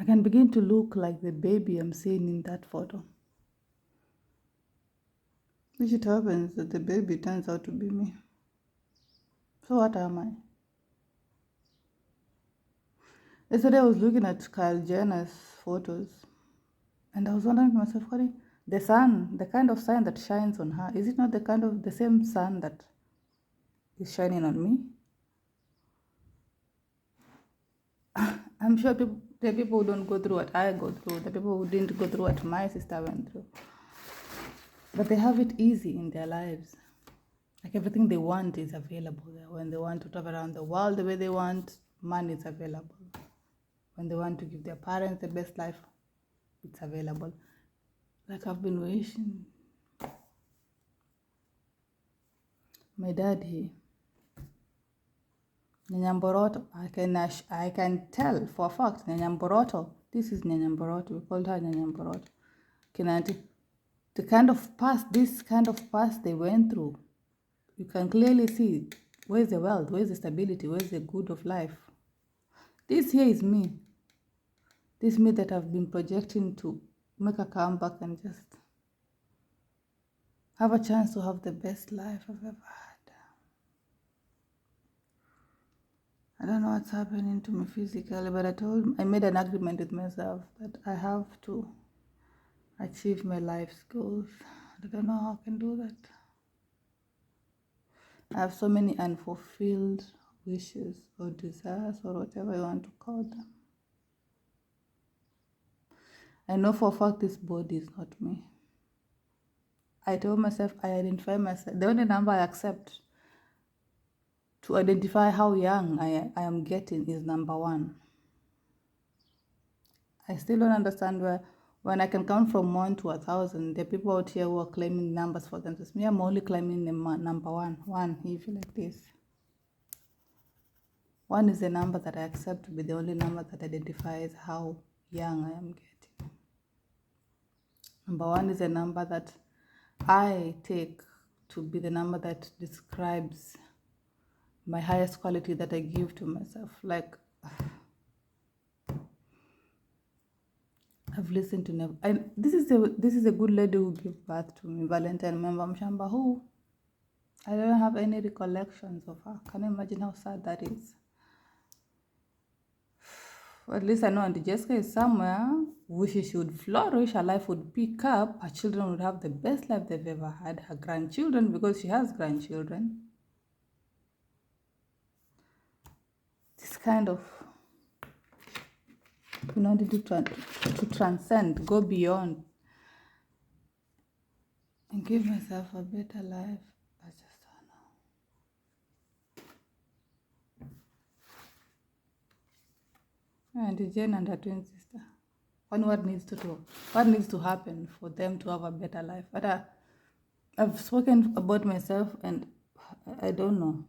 I can begin to look like the baby I'm seeing in that photo. Which it happens that the baby turns out to be me. So what am I? Yesterday I was looking at Kyle Jenner's photos and I was wondering to myself, the sun, the kind of sun that shines on her, is it not the same sun that is shining on me? I'm sure the people who don't go through what I go through, the people who didn't go through what my sister went through, but they have it easy in their lives. Like everything they want is available there. When they want to travel around the world the way they want, money is available. When they want to give their parents the best life, it's available. Like I've been wishing. My dad here, Nyanyamboroto, I can tell for a fact, Nyanyamboroto, this is Nyanyamboroto, we called her Nyanyamboroto. Kinanti, this kind of past they went through, you can clearly see where's the wealth, where's the stability, where's the good of life. This here is me. This me that I've been projecting to make a comeback and just have a chance to have the best life I've ever had. I don't know what's happening to me physically, but I made an agreement with myself that I have to achieve my life's goals. I don't know how I can do that. I have so many unfulfilled wishes or desires or whatever you want to call them. I know for a fact this body is not me. I told myself, I identify myself. The only number I accept to identify how young I am getting is number 1. I still don't understand when I can count from 1 to 1,000, there are people out here who are claiming numbers for themselves. Me, I'm only claiming the number 1. 1, if you like this. 1 is the number that I accept to be the only number that identifies how young I am getting. Number 1 is a number that I take to be the number that describes my highest quality that I give to myself. Like, I've listened to never. This is a good lady who gave birth to me, Valentine Member Mshamba, who I don't have any recollections of her. Can you imagine how sad that is? At least I know Auntie Jessica is somewhere where she would flourish, her life would pick up, her children would have the best life they've ever had, her grandchildren, because she has grandchildren. This kind of, you know, to transcend, go beyond, and give myself a better life. I just don't know. And Jane and her twin sister. What needs to happen for them to have a better life? But I've spoken about myself, and I don't know.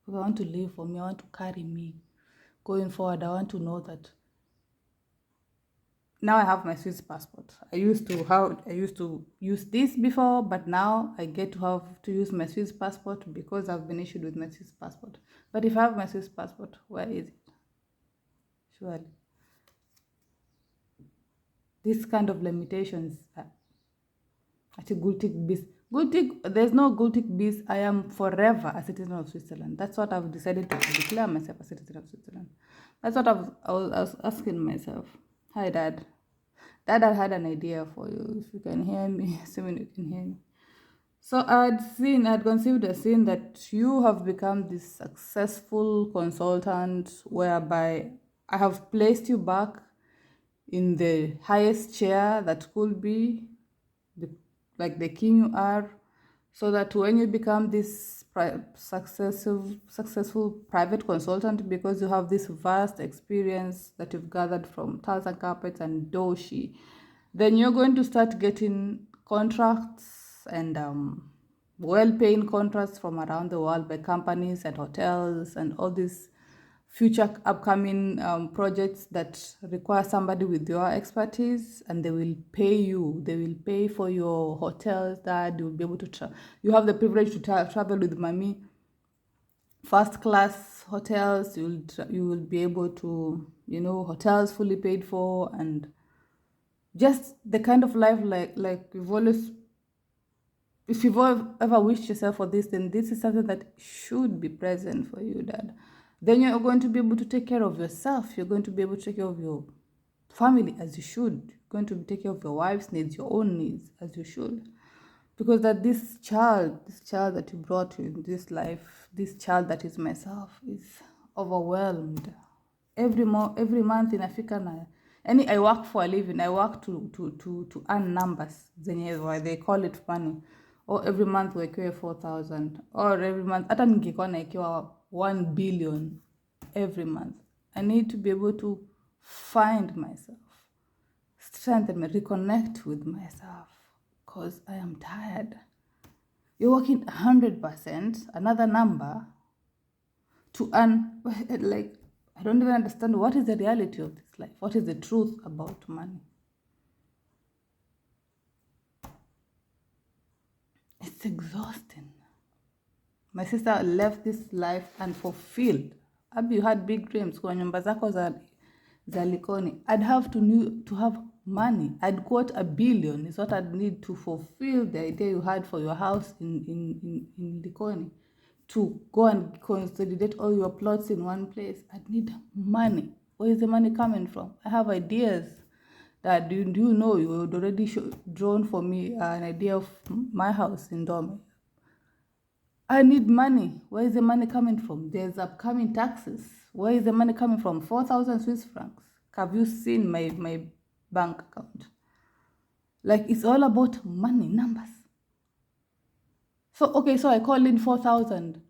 Because I want to live for me. I want to carry me going forward. I want to know that now I have my Swiss passport. I used to use this before, but now I get to have to use my Swiss passport because I've been issued with my Swiss passport. But if I have my Swiss passport, where is it? Surely. This kind of limitations at a Gultic Beast. There's no Gultic Beast. I am forever a citizen of Switzerland. That's what I've decided to declare myself a citizen of Switzerland. That's what I was asking myself. Hi, Dad. Dad, I had an idea for you. If you can hear me, assuming you can hear me. So I'd conceived a scene that you have become this successful consultant whereby I have placed you back in the highest chair that could be, like the king you are, so that when you become this successful private consultant, because you have this vast experience that you've gathered from tiles and carpets and doshi, then you're going to start getting contracts and well-paying contracts from around the world by companies and hotels and all these future upcoming projects that require somebody with your expertise, and they will pay you. They will pay for your hotels that you will be able to you have the privilege to travel with mommy first class hotels. You will be able to, hotels fully paid for, and just the kind of life like you've always, if you've ever wished yourself for this, then this is something that should be present for you, Dad. Then you're going to be able to take care of yourself. You're going to be able to take care of your family as you should. You're going to take care of your wife's needs, your own needs as you should. Because that this child that you brought in this life, this child that is myself, is overwhelmed. Every month in Africa na, any I work for a living. I work to earn numbers. Zenye why they call it money. Or every month wekewe 4,000. Or every month hata ningekuwa naekewa 1 billion every month. I need to be able to find myself, strengthen me, reconnect with myself, because I am tired. You're working 100%, another number, to earn, like, I don't even understand what is the reality of this life. What is the truth about money? It's exhausting. My sister left this life unfulfilled. Abi, you had big dreams. Kwa nyumba zako za Likoni. I'd have to have money. I'd quote 1 billion is what I'd need to fulfill the idea you had for your house in Likoni. To go and consolidate all your plots in one place. I'd need money. Where is the money coming from? I have ideas that do you know you had already drawn for me an idea of my house in Dome. I need money. Where is the money coming from? There's upcoming taxes. Where is the money coming from? 4,000 Swiss francs. Have you seen my bank account? Like, it's all about money, numbers. So, okay, so I call in 4,000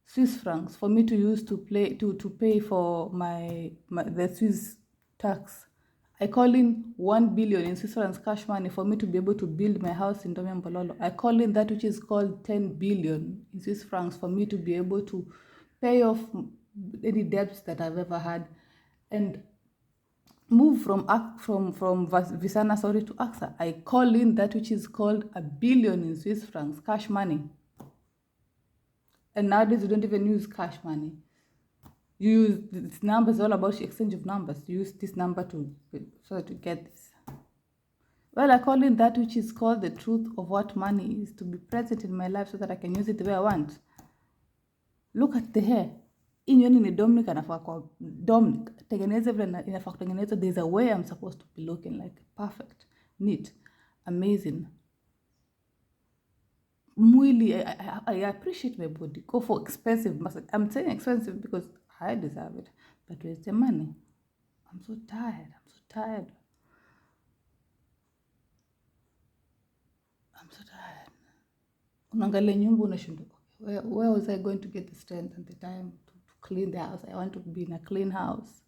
Swiss francs for me to use to pay for the Swiss tax. I call in 1 billion in Swiss francs cash money for me to be able to build my house in Dome Mbololo. I call in that which is called 10 billion in Swiss francs for me to be able to pay off any debts that I've ever had, and move from Visana, sorry, to AXA. I call in that which is called 1 billion in Swiss francs cash money. And nowadays you don't even use cash money. You use this number, is all about exchange of numbers. You use this number so that you get this. Well, I call in that which is called the truth of what money is, to be present in my life so that I can use it the way I want. Look at the hair. Inyoni ni Dominic anafaa kwa Dominic. Tengeneze vile inafaa kutengeneza. There's a way I'm supposed to be looking like. Perfect, neat, amazing. Mwili, I appreciate my body. Go for expensive massage. I'm saying expensive because I deserve it. But where's the money? I'm so tired. I'm so tired. Unaangalia nyumba unashindwa. Where was I going to get the strength and the time to clean the house? I want to be in a clean house.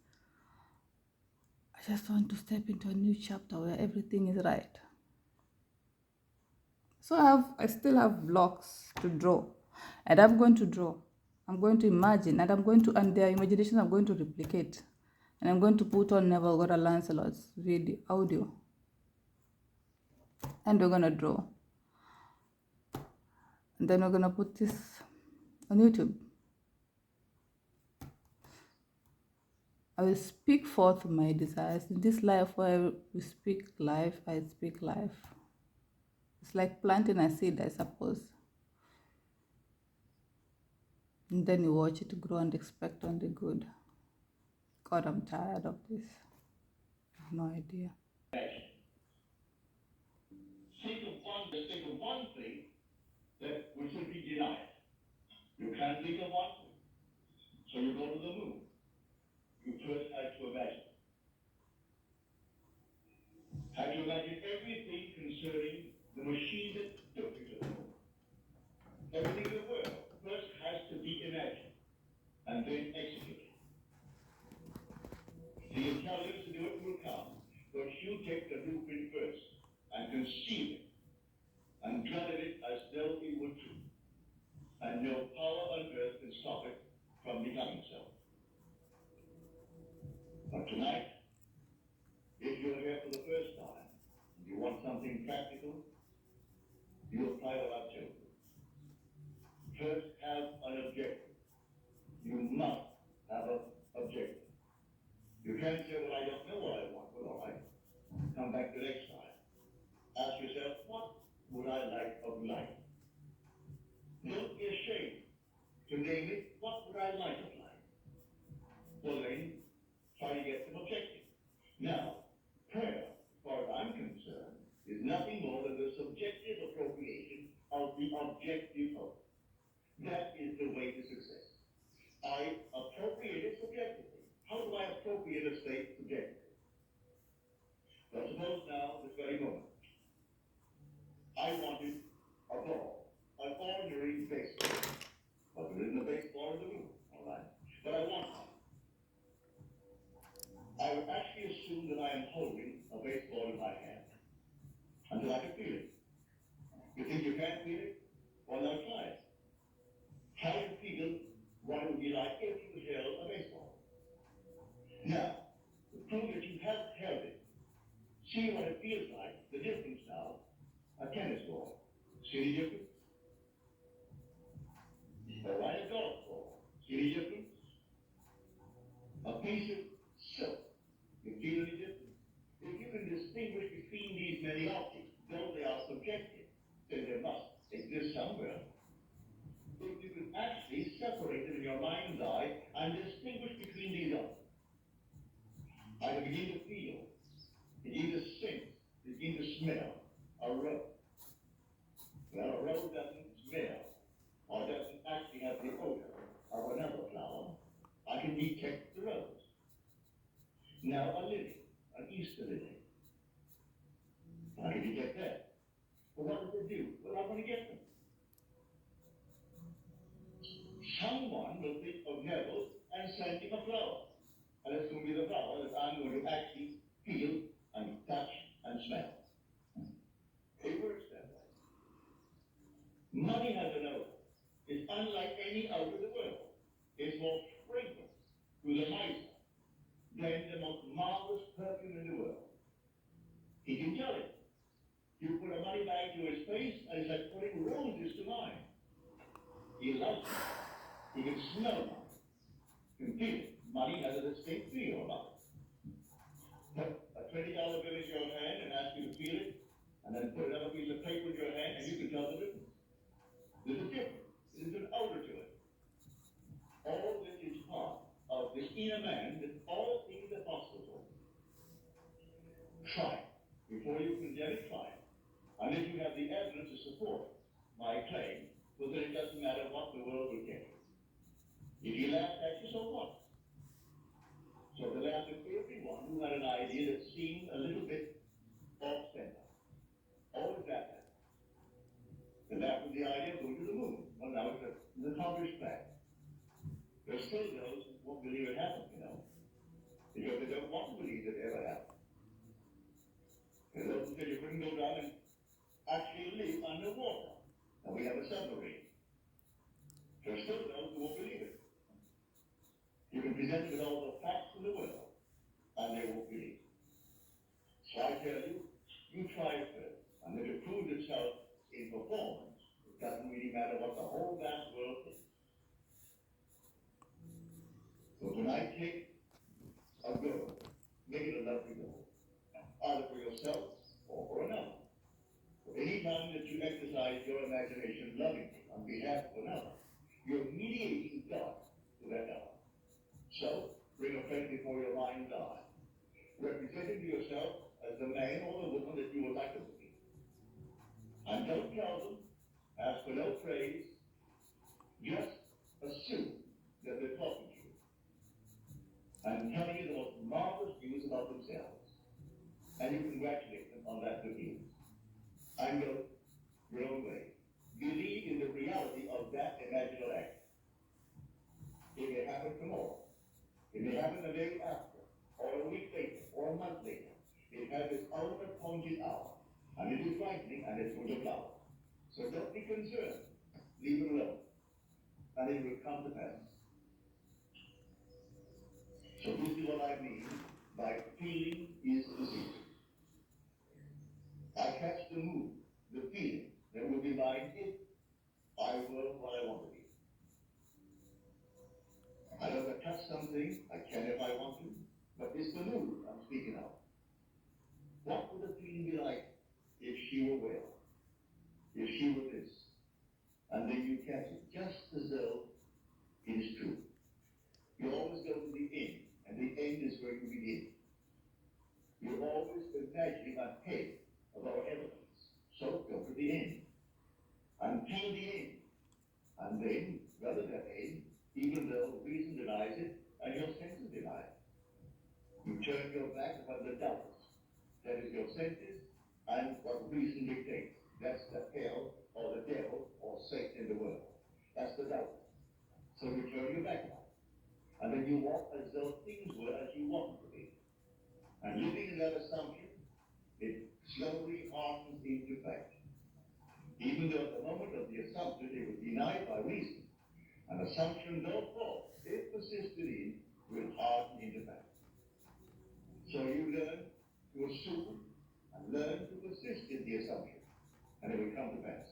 I just want to step into a new chapter where everything is right. So I still have blocks to draw, and I'm going to draw. I'm going to imagine, and their imagination I'm going to replicate, and I'm going to put on Never Got a Lancelot's audio, and we're gonna draw, and then we're gonna put this on YouTube. I will speak forth my desires in this life where we speak life. I speak life. It's like planting a seed, I suppose. And then you watch it grow and expect only good. God, I'm tired of this. I have no idea. Think of one thing that would should be denied. You can't think of one thing. So you go to the moon. You first had to imagine. Had to imagine everything concerning the machine that took you to the moon. Everything in the world first has to be imagined and then executed. The intelligence to do it will come, but you take the blueprint first and conceive it and dwell in it as though it were true. And no power on earth can stop it from becoming so. But tonight, if you're here for the first time, and you want something practical, you apply what I've told you. First, have an objective. the next time, ask yourself, what would I like of life? Don't be ashamed to name it, what would I like of life? Well then, try to get some objective. Now, prayer, as far as I'm concerned, is nothing more than the subjective appropriation of the objective hope. That is the way to success. I appropriate it subjectively. How do I appropriate a state subjectively? Well, suppose now, this very moment, I wanted a ball, an ordinary baseball. But there isn't a baseball in the room, all right? But I want one. I would actually assume that I am holding a baseball in my hand until I can feel it. You think you can't feel it? Well, now try it. How do you feel what it would be like if you held a baseball? Now, to prove that you have held it, see what it feels like, the difference now, a tennis ball. See the difference? Or a golf ball. See the difference? A piece of silk. You feel any difference? If you can distinguish between these many objects, though they are subjective, then there must exist somewhere. If you can actually separate them in your mind's eye and distinguish between these objects, I can begin to feel, begin to sense, begin to smell a rose. Well, a rose doesn't smell or doesn't actually have the odor of another flower. I can detect the rose. Now a lily, an Easter lily. I can detect that. But what does it do? Well, I'm going to get them. Someone will think of Neville and send him a flower. And it's going to be the flower that I'm going to actually feel and touch and smell. It works that way. Money has an odor. It's unlike any odor in the world. It's more fragrant to the miser than the most marvelous perfume in the world. He can tell it. You put a money bag to his face, and it's like putting roses to mine. He loves it. He can smell money. He can feel it. Money has a distinct feel about it. Put a $20 bill in your hand and ask you to feel it, and then put another piece of paper in your hand, and you can tell the difference. There's a difference. There's an odor to it. All this is part of the inner man that all things are possible. Try it. Before you condemn it, try it. And if you have the evidence to support my claim, well then it doesn't matter what the world will get. If you laugh at you, so what? So they laughed at everyone who had an idea that seemed a little bit off center. Always laughed at. They laughed at the idea of going to the moon. Well, now it's an accomplished fact. There's still those who won't believe it happened, because they don't want to believe it ever happened. And those who say you couldn't go down and actually live underwater. And we have a submarine. There's still those who won't believe it. You can present them with all the facts in the world, and they won't believe. So I tell you, you try it first. And if it proves itself in performance, it doesn't really matter what the whole vast world thinks. So tonight, take a goal. Make it a lovely goal. Either for yourself or for another. So any time that you exercise your imagination lovingly on behalf of another, you're mediating God to that other. So, bring a friend before your mind's eye, representing to yourself as the man or the woman that you would like them to be. And don't tell them, ask for no praise, just assume that they're talking to you and telling you the most marvelous views about themselves. And you congratulate them on that good news. And go your own way. Believe in the reality of that imaginal act. It may happen tomorrow. It may happen the day after, or a week later, or a month later. It has its own appointed hour. And it is lightning and it's full of flower. So don't be concerned. Leave it alone. And it will come to pass. So this is what I mean by feeling is the secret. I catch the mood, the feeling that will be mine if I were what I want to be. I don't have to touch something, I can if I want to, but it's the mood I'm speaking of. What would the feeling she were well, if she were this, and then you catch it just as though it is true. You always go to the end, and the end is where you begin. You're always imagining ahead of our evidence. So go to the end, until the end. And then, rather than end, even though reason denies it, and your senses deny it, you turn your back upon the doubters. That is your senses and what reason dictates. That's the hell or the devil or Satan in the world. That's the doubt. So you turn your back on it. And then you walk as though things were as you want them to be. And living in that assumption, it slowly hardens into fact. Even though at the moment of the assumption it was denied by reason, an assumption, though false, if persisted in, will harden into fact. So you learn to assume and learn to persist in the assumption, and it will come to pass.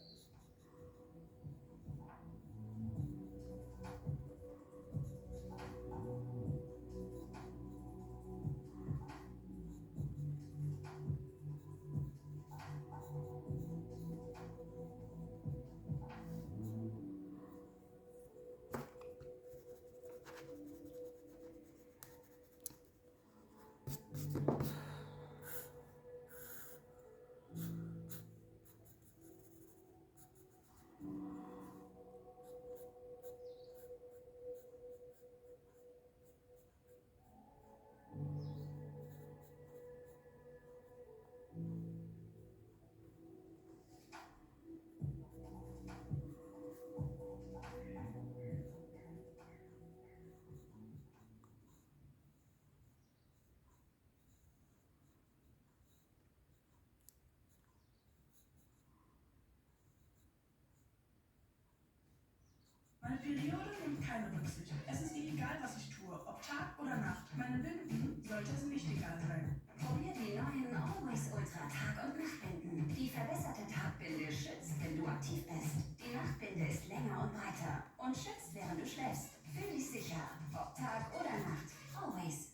Meine Periode nimmt keine Rücksicht. Es ist ihr egal, was ich tue, ob Tag oder Nacht. Meine Winden sollte es nicht egal sein. Probier die neuen Always Ultra Tag- und Nachtbinden. Die verbesserte Tagbinde schützt, wenn du aktiv bist. Die Nachtbinde ist länger und breiter und schützt, während du schläfst. Fühl dich sicher, ob Tag oder Nacht. Always.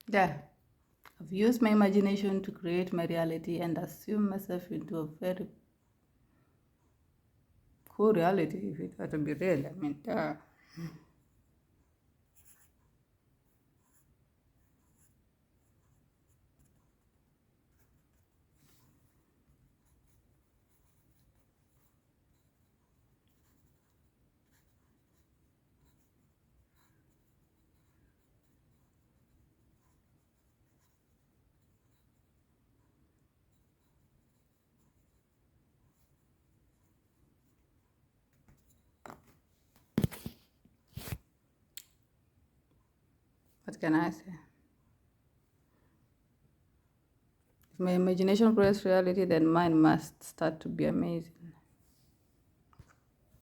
Yeah. I've used my imagination to create my reality and assume myself into a very cool reality if it were to be real. I mean, what can I say? If my imagination creates reality, then mine must start to be amazing.